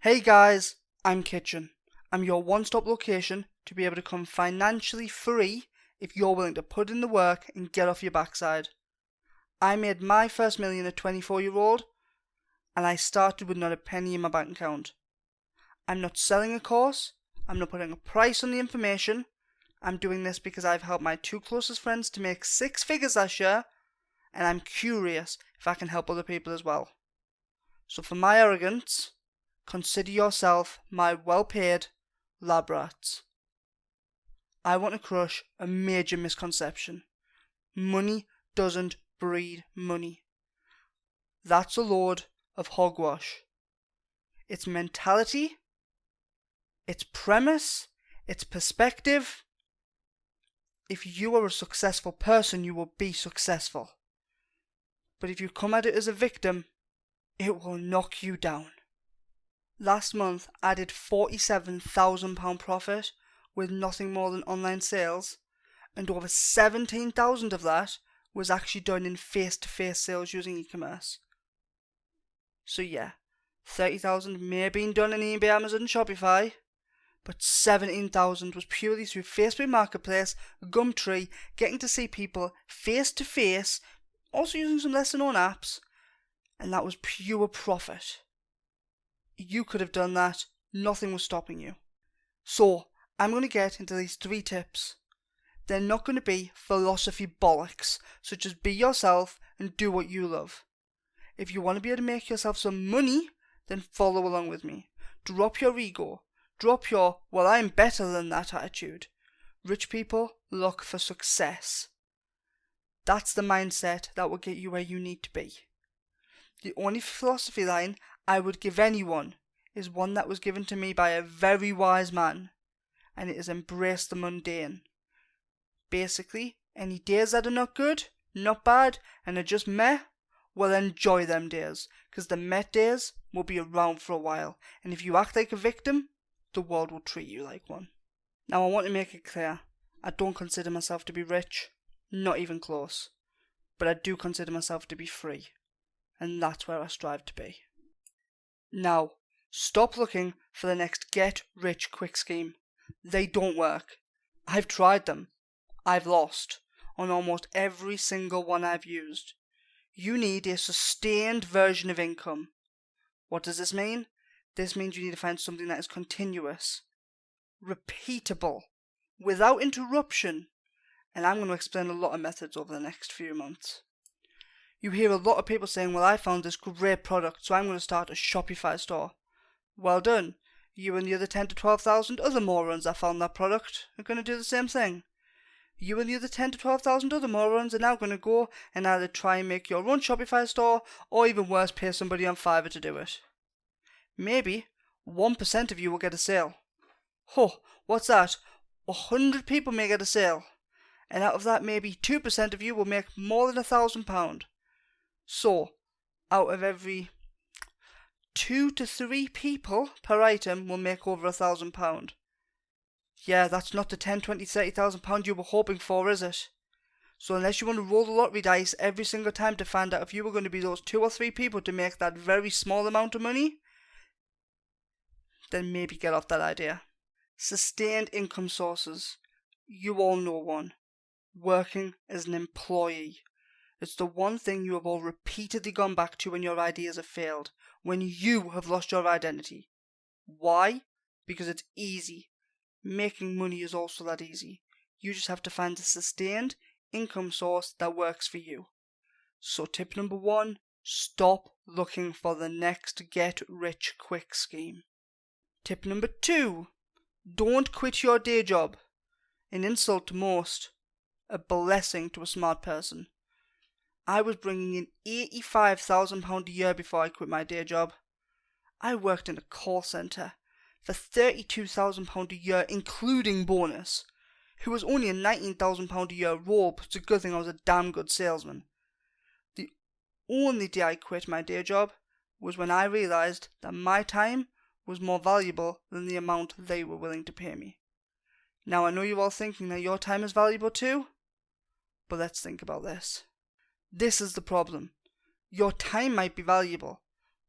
Hey guys, I'm Kitchen. I'm your one-stop location to be able to come financially free if you're willing to put in the work and get off your backside. I made my first million at 24-year-old and I started with not a penny in my bank account. I'm not selling a course, I'm not putting a price on the information. I'm doing this because I've helped my two closest friends to make 6 figures last year, and I'm curious if I can help other people as well. So for my arrogance, consider yourself my well-paid lab rats. I want to crush a major misconception. Money doesn't breed money. That's a load of hogwash. It's mentality, it's premise, it's perspective. If you are a successful person, you will be successful. But if you come at it as a victim, it will knock you down. Last month, I did £47,000 profit with nothing more than online sales, and over 17,000 of that was actually done in face-to-face sales using e-commerce. So yeah, 30,000 may have been done in eBay, Amazon and Shopify, but 17,000 was purely through Facebook Marketplace, Gumtree, getting to see people face-to-face, also using some lesser-known apps, and that was pure profit. You could have done that, nothing was stopping you. So, I'm going to get into these 3 tips. They're not going to be philosophy bollocks, such as be yourself and do what you love. If you want to be able to make yourself some money, then follow along with me. Drop your ego. Drop your, well, I'm better than that attitude. Rich people look for success. That's the mindset that will get you where you need to be. The only philosophy line I would give anyone is one that was given to me by a very wise man, and it is embrace the mundane. Basically, any days that are not good, not bad, and are just meh, well, enjoy them days, because the meh days will be around for a while, and if you act like a victim, the world will treat you like one. Now, I want to make it clear, I don't consider myself to be rich, not even close, but I do consider myself to be free, and that's where I strive to be. Now, stop looking for the next get-rich-quick scheme. They don't work. I've tried them. I've lost on almost every single one I've used. You need a sustained version of income. What does this mean? This means you need to find something that is continuous, repeatable, without interruption, and I'm going to explain a lot of methods over the next few months. You hear a lot of people saying, well, I found this great product, so I'm going to start a Shopify store. Well done. You and the other 10 to 12,000 other morons that found that product are going to do the same thing. You and the other 10 to 12,000 other morons are now going to go and either try and make your own Shopify store, or even worse, pay somebody on Fiverr to do it. Maybe 1% of you will get a sale. Oh, what's that? 100 people may get a sale. And out of that, maybe 2% of you will make more than £1,000. So, out of every 2 to 3 people per item will make over £1,000. Yeah, that's not the 10, 20, 30,000 pounds you were hoping for, is it? So unless you want to roll the lottery dice every single time to find out if you were going to be those 2 or 3 people to make that very small amount of money, then maybe get off that idea. Sustained income sources. You all know one. Working as an employee. It's the one thing you have all repeatedly gone back to when your ideas have failed, when you have lost your identity. Why? Because it's easy. Making money is also that easy. You just have to find a sustained income source that works for you. So tip number 1, stop looking for the next get-rich-quick scheme. Tip number 2, don't quit your day job. An insult to most, a blessing to a smart person. I was bringing in £85,000 a year before I quit my day job. I worked in a call centre for £32,000 a year, including bonus. It was only a £19,000 a year role, but it's a good thing I was a damn good salesman. The only day I quit my day job was when I realised that my time was more valuable than the amount they were willing to pay me. Now I know you're all thinking that your time is valuable too, but let's think about this. This is the problem. Your time might be valuable,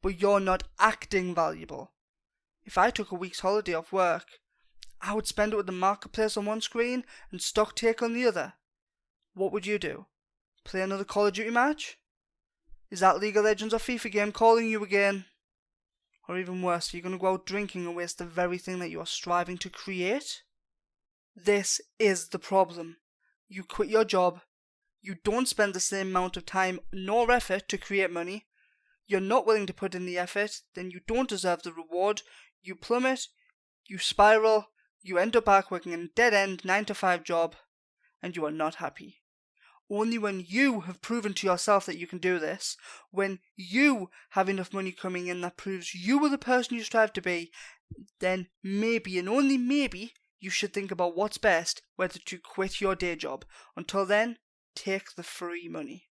but you're not acting valuable. If I took a week's holiday off work, I would spend it with the marketplace on one screen and stock take on the other. What would you do? Play another Call of Duty match? Is that League of Legends or FIFA game calling you again? Or even worse, are you going to go out drinking and waste the very thing that you are striving to create? This is the problem. You quit your job, you don't spend the same amount of time nor effort to create money, you're not willing to put in the effort, then you don't deserve the reward, you plummet, you spiral, you end up back working in a dead-end 9-to-5 job, and you are not happy. Only when you have proven to yourself that you can do this, when you have enough money coming in that proves you are the person you strive to be, then maybe, and only maybe, you should think about what's best, whether to quit your day job. Until then, take the free money.